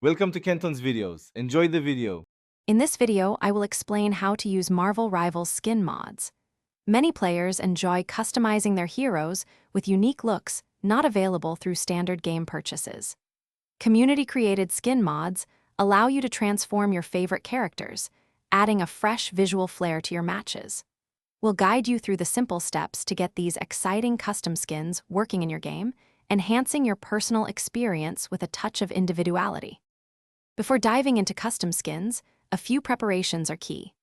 Welcome to Kenton's videos. Enjoy the video. In this video, I will explain how to use Marvel Rivals skin mods. Many players enjoy customizing their heroes with unique looks not available through standard game purchases. Community-created skin mods allow you to transform your favorite characters, adding a fresh visual flair to your matches. We'll guide you through the simple steps to get these exciting custom skins working in your game, enhancing your personal experience with a touch of individuality. Before diving into custom skins, a few preparations are key.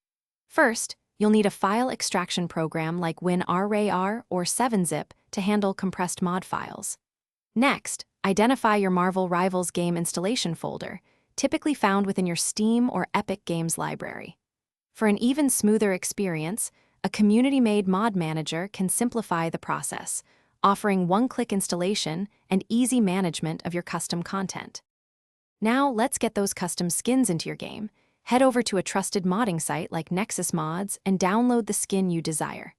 First, you'll need a file extraction program like WinRAR or 7-Zip to handle compressed mod files. Next, identify your Marvel Rivals game installation folder, typically found within your Steam or Epic Games library. For an even smoother experience, a community-made mod manager can simplify the process, offering one-click installation and easy management of your custom content. Now, let's get those custom skins into your game. Head over to a trusted modding site like Nexus Mods and download the skin you desire.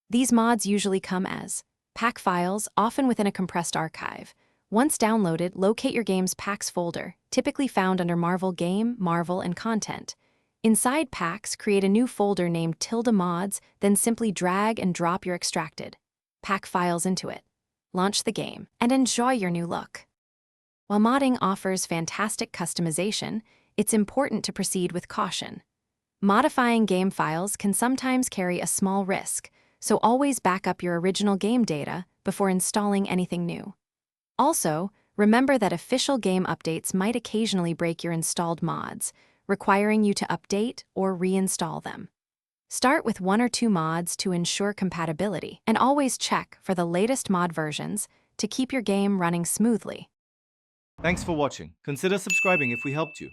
These mods usually come as pack files, often within a compressed archive. Once downloaded, locate your game's packs folder, typically found under Marvel Game, Marvel, and Content. Inside packs, create a new folder named ~mods, then simply drag and drop your extracted pack files into it. Launch the game, and enjoy your new look. While modding offers fantastic customization, it's important to proceed with caution. Modifying game files can sometimes carry a small risk, so always back up your original game data before installing anything new. Also, remember that official game updates might occasionally break your installed mods, requiring you to update or reinstall them. Start with 1 or 2 mods to ensure compatibility, and always check for the latest mod versions to keep your game running smoothly. Thanks for watching. Consider subscribing if we helped you.